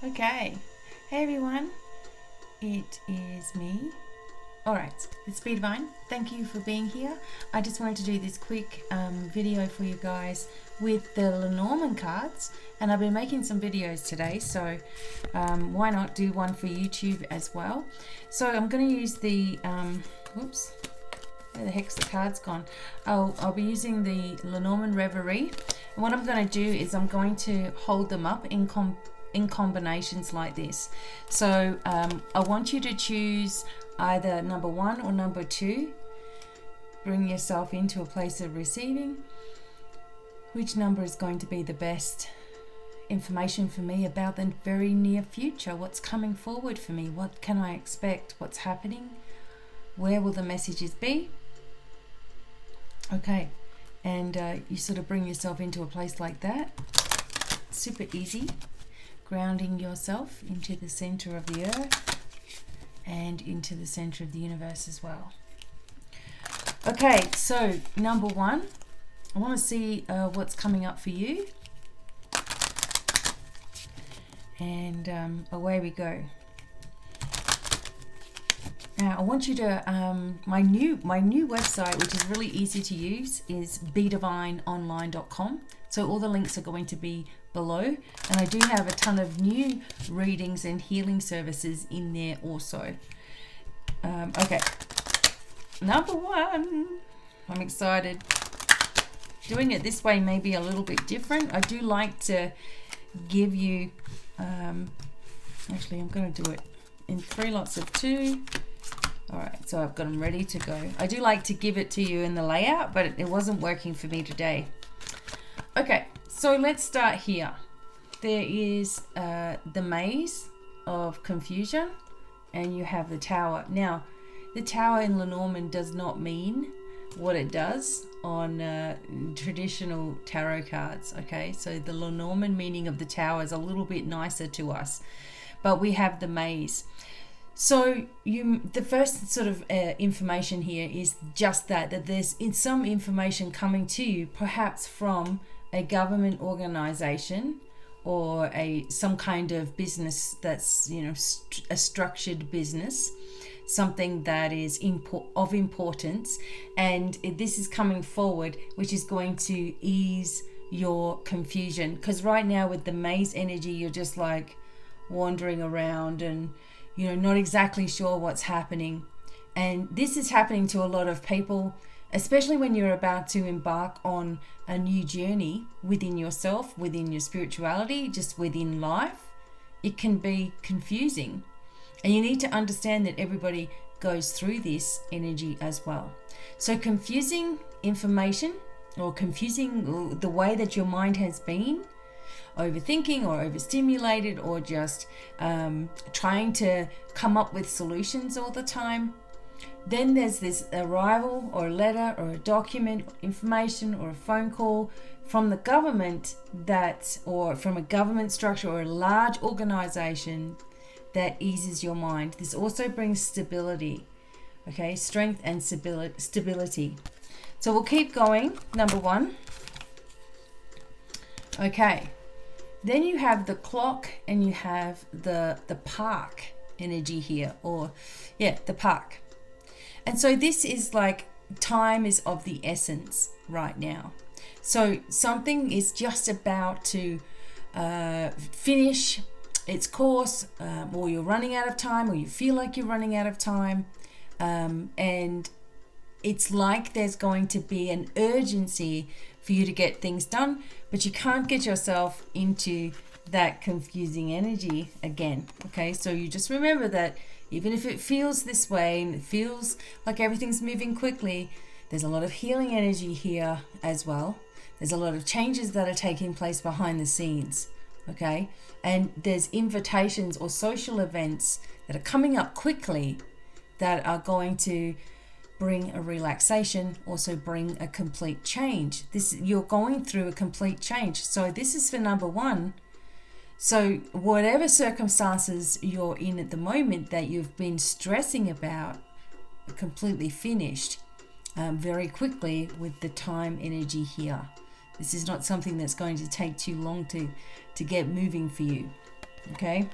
Okay, hey everyone, it is me. Alright, it's BDevine. Thank you for being here. I just wanted to do this quick video for you guys with the Lenormand cards, and I've been making some videos today, so why not do one for YouTube as well. So I'm going to use the, whoops, where the heck's the card's gone? I'll be using the Lenormand Reverie, and what I'm going to do is I'm going to hold them up in combinations like this. So I want you to choose either number 1 or number 2. Bring yourself into a place of receiving. Which number is going to be the best information for me about the very near future? What's coming forward for me? What can I expect? What's happening? Where will the messages be? Okay, and you sort of bring yourself into a place like that. Super easy. Grounding yourself into the center of the earth and into the center of the universe as well. Okay, so number 1, I want to see what's coming up for you, and away we go. Now I want you to my new website, which is really easy to use, is BDevineOnline.com. So all the links are going to be below, and I do have a ton of new readings and healing services in there also. Okay, number 1. I'm excited. Doing it this way may be a little bit different. I do like to give you, actually I'm going to do it in 3 lots of 2. Alright, so I've got them ready to go. I do like to give it to you in the layout, but it wasn't working for me today. Okay, so let's start here. There is the maze of confusion, and you have the tower. Now, the tower in Lenormand does not mean what it does on traditional tarot cards, okay? So the Lenormand meaning of the tower is a little bit nicer to us, but we have the maze. So the first sort of information here is just that there's some information coming to you, perhaps from a government organization or some kind of business that's, a structured business, something that is of importance, and this is coming forward, which is going to ease your confusion, because right now with the maze energy, you're just like wandering around and not exactly sure what's happening. And this is happening to a lot of people, especially when you're about to embark on a new journey within yourself, within your spirituality, just within life. It can be confusing, and you need to understand that everybody goes through this energy as well. So confusing information, or confusing the way that your mind has been, overthinking or overstimulated, or just trying to come up with solutions all the time. Then there's this arrival or a letter or a document, information or a phone call from the government or from a government structure or a large organization that eases your mind. This also brings stability, okay? Strength and stability. So we'll keep going. Number 1. Okay. Then you have the clock, and you have the park energy here, the park. And so this is like time is of the essence right now. So something is just about to finish its course, or you're running out of time, or you feel like you're running out of time. And it's like there's going to be an urgency for you to get things done, but you can't get yourself into that confusing energy again. Okay, so you just remember that even if it feels this way and it feels like everything's moving quickly, there's a lot of healing energy here as well. There's a lot of changes that are taking place behind the scenes. Okay, and there's invitations or social events that are coming up quickly that are going to bring a relaxation, also bring a complete change. You're going through a complete change. So this is for number 1. So whatever circumstances you're in at the moment that you've been stressing about, completely finished very quickly with the time energy here. This is not something that's going to take too long to get moving for you. Okay.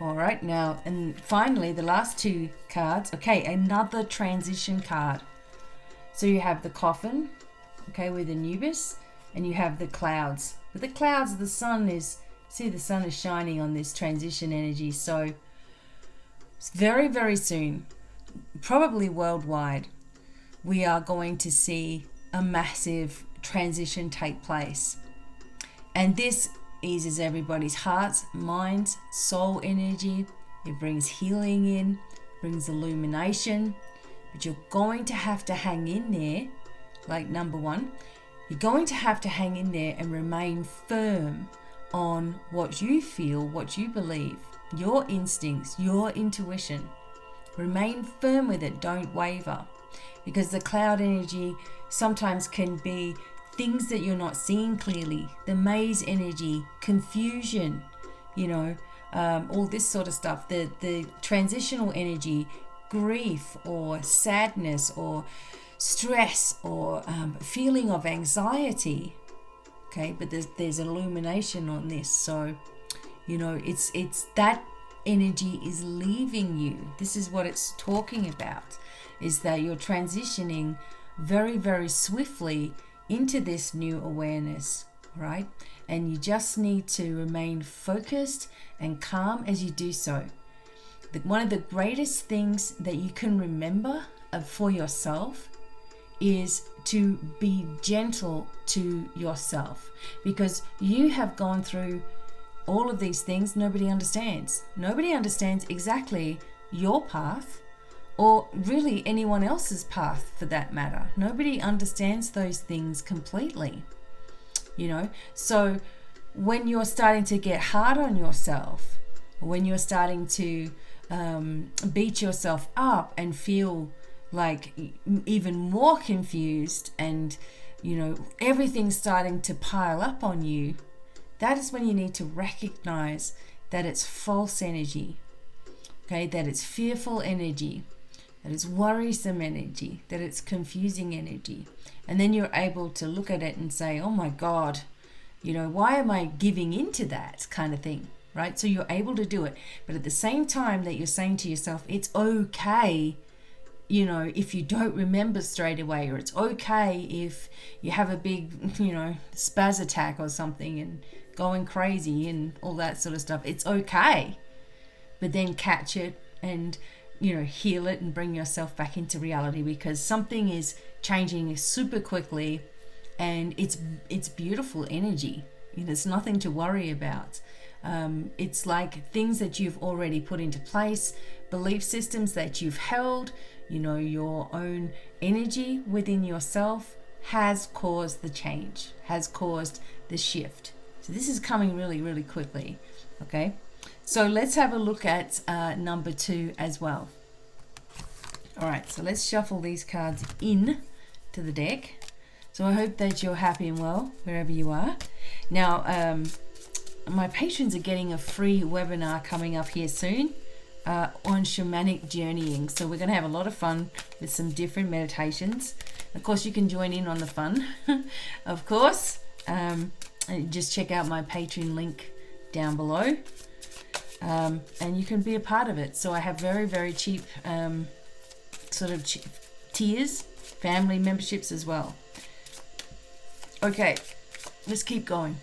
All right, now, and finally, the last two cards. Okay, another transition card. So you have the coffin, okay, with Anubis, and you have the clouds. With the clouds, the sun is shining on this transition energy. So it's very, very soon, probably worldwide, we are going to see a massive transition take place. And this eases everybody's hearts, minds, soul energy. It brings healing in, brings illumination. But you're going to have to hang in there, like number one. You're going to have to hang in there and remain firm on what you feel, what you believe, your instincts, your intuition. Remain firm with it. Don't waver. Because the cloud energy sometimes can be things that you're not seeing clearly. The maze energy, confusion, all this sort of stuff. The transitional energy, grief or sadness or stress or feeling of anxiety. Okay, but there's illumination on this. So, it's that energy is leaving you. This is what it's talking about, is that you're transitioning very, very swiftly into this new awareness, right? And you just need to remain focused and calm as you do so. One of the greatest things that you can remember for yourself is to be gentle to yourself, because you have gone through all of these things. Nobody understands exactly your path, or really anyone else's path for that matter. Nobody understands those things completely, so when you're starting to get hard on yourself, when you're starting to beat yourself up and feel like even more confused, and everything's starting to pile up on you, that is when you need to recognize that it's false energy, okay, that it's fearful energy, that it's worrisome energy, that it's confusing energy. And then you're able to look at it and say, oh my God, why am I giving into that kind of thing, right? So you're able to do it. But at the same time that you're saying to yourself, it's okay, if you don't remember straight away, or it's okay if you have a big, spaz attack or something and going crazy and all that sort of stuff. It's okay. But then catch it and heal it and bring yourself back into reality, because something is changing super quickly, and it's beautiful energy. It's nothing to worry about. It's like things that you've already put into place, belief systems that you've held, your own energy within yourself has caused the change, has caused the shift. So this is coming really, really quickly. Okay. So let's have a look at number 2 as well. All right, so let's shuffle these cards in to the deck. So I hope that you're happy and well wherever you are. Now, my patrons are getting a free webinar coming up here soon on shamanic journeying. So we're going to have a lot of fun with some different meditations. Of course, you can join in on the fun, of course. Just check out my Patreon link down below. And you can be a part of it. So I have very, very cheap tiers, family memberships as well. Okay, let's keep going.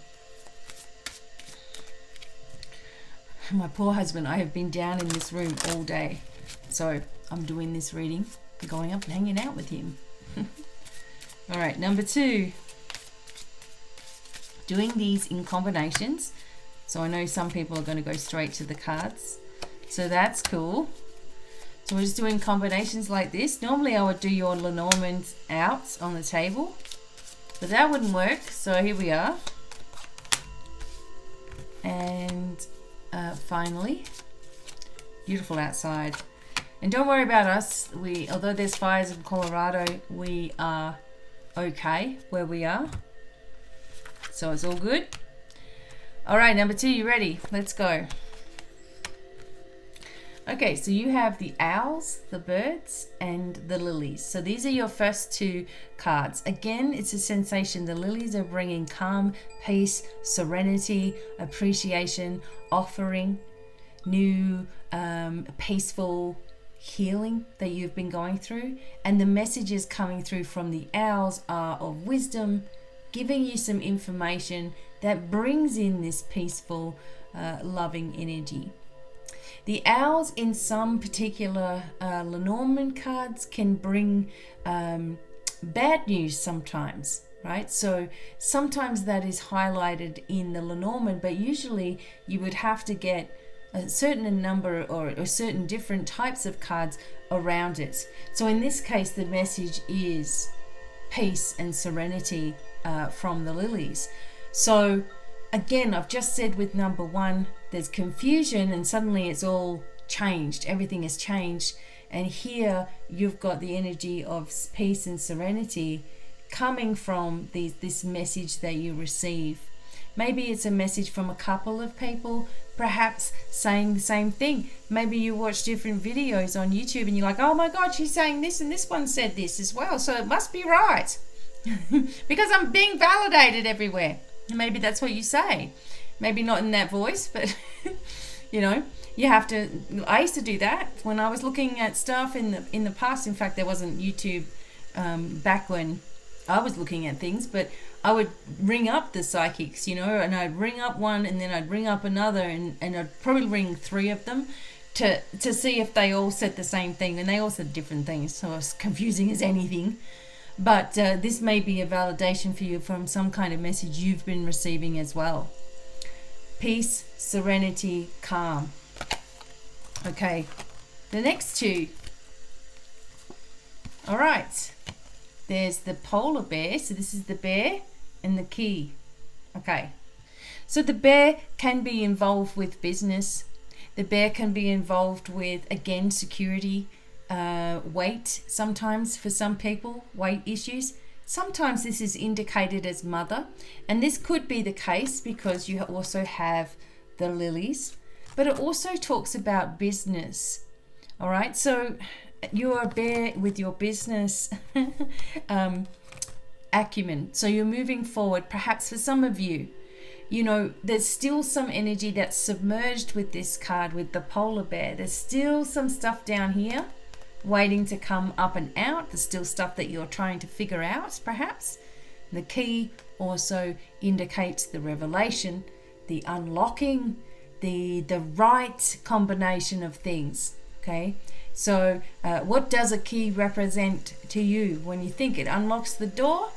My poor husband, I have been down in this room all day. So I'm doing this reading, going up and hanging out with him. All right, number 2. Doing these in combinations. So I know some people are going to go straight to the cards. So that's cool. So we're just doing combinations like this. Normally I would do your Lenormand out on the table, but that wouldn't work. So here we are. And finally, beautiful outside. And don't worry about us. Although there's fires in Colorado, we are okay where we are. So it's all good. All right, number 2, you ready? Let's go. Okay, so you have the owls, the birds, and the lilies. So these are your first two cards. Again, it's a sensation. The lilies are bringing calm, peace, serenity, appreciation, offering new, peaceful healing that you've been going through. And the messages coming through from the owls are of wisdom, giving you some information that brings in this peaceful, loving energy. The owls in some particular Lenormand cards can bring bad news sometimes, right? So sometimes that is highlighted in the Lenormand, but usually you would have to get a certain number or certain different types of cards around it. So in this case, the message is peace and serenity from the lilies. So again, I've just said with number one, there's confusion and suddenly it's all changed. Everything has changed. And here you've got the energy of peace and serenity coming from this message that you receive. Maybe it's a message from a couple of people, perhaps saying the same thing. Maybe you watch different videos on YouTube and you're like, oh my God, she's saying this and this one said this as well. So it must be right because I'm being validated everywhere. Maybe that's what you say. Maybe not in that voice, but you have to. I used to do that when I was looking at stuff in the past. In fact, there wasn't YouTube back when I was looking at things, but I would ring up the psychics, and I'd ring up one and then I'd ring up another and I'd probably ring 3 of them to see if they all said the same thing, and they all said different things, so it's confusing as anything. But this may be a validation for you from some kind of message you've been receiving as well. Peace, serenity, calm. Okay, the next two. All right, there's the polar bear. So this is the bear and the key. Okay, so the bear can be involved with business. The bear can be involved with, again, security, weight, sometimes for some people, weight issues. Sometimes this is indicated as mother, and this could be the case because you also have the lilies, but it also talks about business. All right, so you're a bear with your business acumen. So you're moving forward. Perhaps for some of you, there's still some energy that's submerged with this card, with the polar bear. There's still some stuff down here waiting to come up and out. There's still stuff that you're trying to figure out, perhaps. The key also indicates the revelation, the unlocking, the right combination of things. Okay, so what does a key represent to you? When you think it unlocks the door,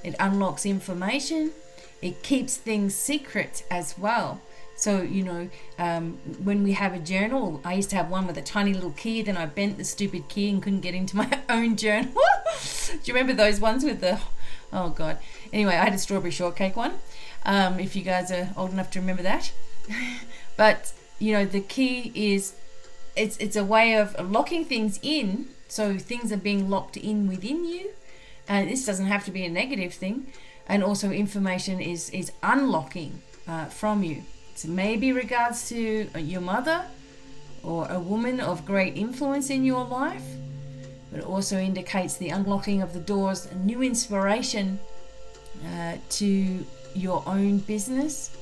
it unlocks information, it keeps things secret as well. So, when we have a journal, I used to have one with a tiny little key, then I bent the stupid key and couldn't get into my own journal. Do you remember those ones with the, oh God. Anyway, I had a strawberry shortcake one, if you guys are old enough to remember that. But, the key is, it's a way of locking things in, so things are being locked in within you. And this doesn't have to be a negative thing. And also information is unlocking from you. So maybe regards to your mother or a woman of great influence in your life, but it also indicates the unlocking of the doors, a new inspiration to your own business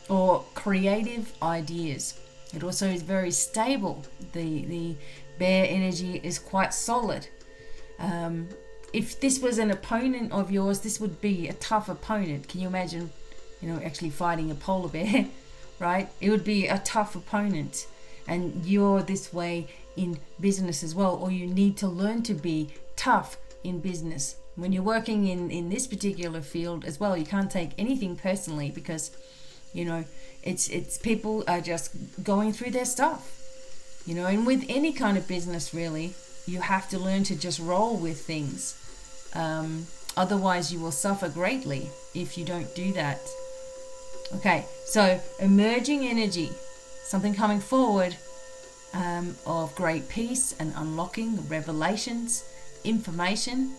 or creative ideas. It also is very stable. The bear energy is quite solid. If this was an opponent of yours, this would be a tough opponent. Can you imagine, actually fighting a polar bear? Right? It would be a tough opponent, and you're this way in business as well, or you need to learn to be tough in business. When you're working in this particular field as well, you can't take anything personally because, it's people are just going through their stuff, and with any kind of business really, you have to learn to just roll with things. Otherwise you will suffer greatly if you don't do that. Okay, so emerging energy, something coming forward of great peace and unlocking revelations, information,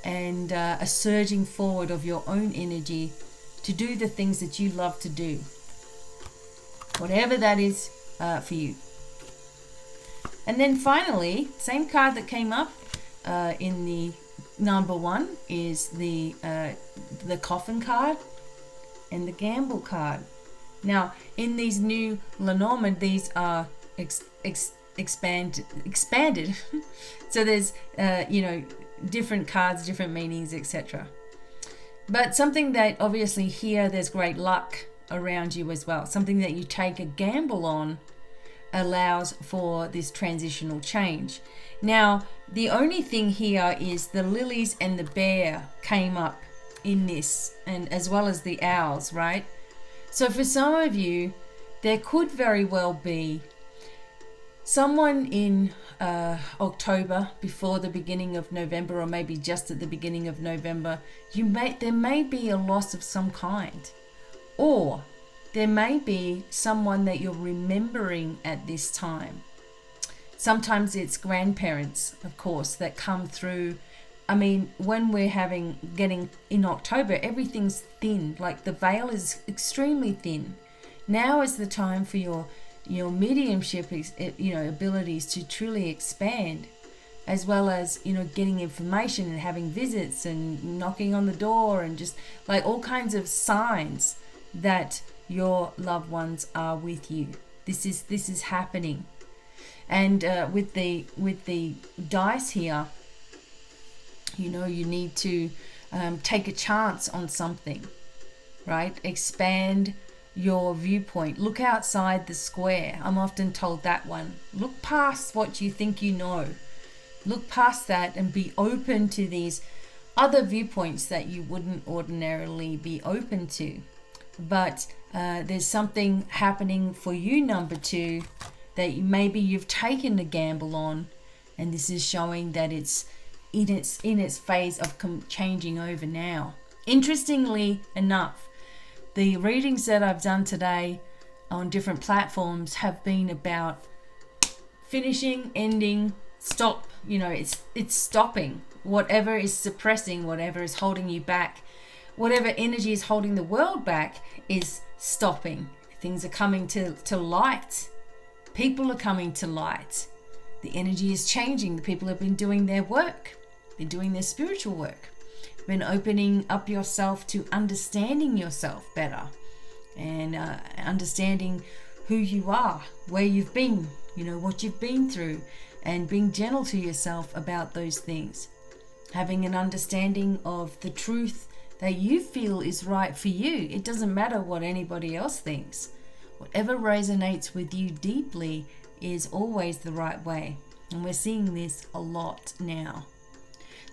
and a surging forward of your own energy to do the things that you love to do, whatever that is for you. And then finally, same card that came up in the number 1 is the coffin card and the gamble card. Now, in these new Lenormand, these are expanded. So there's, different cards, different meanings, etc. But something that obviously here, there's great luck around you as well. Something that you take a gamble on allows for this transitional change. Now, the only thing here is the lilies and the bear came up in this, and as well as the owls, right? So for some of you, there could very well be someone in October, before the beginning of November, or maybe just at the beginning of November, there may be a loss of some kind, or there may be someone that you're remembering at this time. Sometimes it's grandparents, of course, that come through. I mean, when we're getting in October, everything's thin, like the veil is extremely thin. Now is the time for your mediumship, abilities to truly expand, as well as, getting information and having visits and knocking on the door, and just like all kinds of signs that your loved ones are with you. This is happening. And with the dice here, you need to take a chance on something, right? Expand your viewpoint. Look outside the square. I'm often told that one. Look past what you think you know. Look past that and be open to these other viewpoints that you wouldn't ordinarily be open to. But there's something happening for you, number 2, that maybe you've taken a gamble on, and this is showing that it's in its phase of changing over now. Interestingly enough, the readings that I've done today on different platforms have been about finishing, ending, stop. It's stopping. Whatever is suppressing, whatever is holding you back, whatever energy is holding the world back is stopping. Things are coming to light. People are coming to light. The energy is changing. The people have been doing their work. They're doing their spiritual work. Been opening up yourself to understanding yourself better, and understanding who you are, where you've been, what you've been through, and being gentle to yourself about those things. Having an understanding of the truth that you feel is right for you. It doesn't matter what anybody else thinks. Whatever resonates with you deeply is always the right way. And we're seeing this a lot now.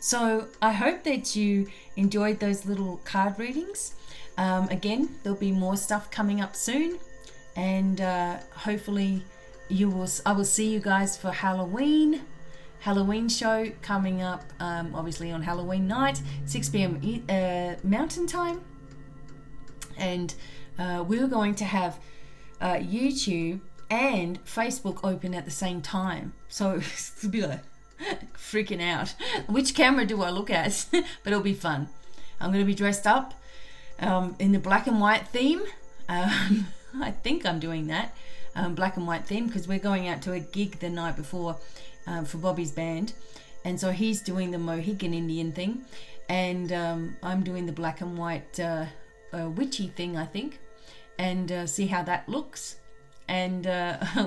So I hope that you enjoyed those little card readings. Again, there'll be more stuff coming up soon, and hopefully I will see you guys for Halloween show coming up, obviously on Halloween night, 6 p.m. Mountain Time, and we're going to have YouTube and Facebook open at the same time, so it's a bit like freaking out. Which camera do I look at? But it'll be fun. I'm going to be dressed up in the black and white theme. I think I'm doing that, black and white theme, because we're going out to a gig the night before for Bobby's band, and so he's doing the Mohican Indian thing, and I'm doing the black and white witchy thing, I think, and see how that looks. And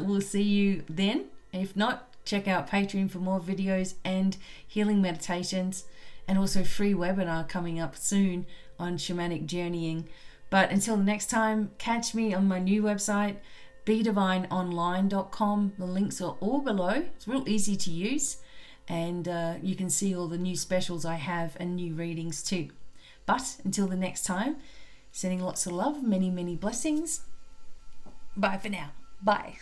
we'll see you then. If not, check out Patreon for more videos and healing meditations, and also free webinar coming up soon on shamanic journeying. But until the next time, catch me on my new website, BDevineOnline.com. The links are all below. It's real easy to use, and you can see all the new specials I have and new readings too. But until the next time, sending lots of love, many, many blessings. Bye for now. Bye.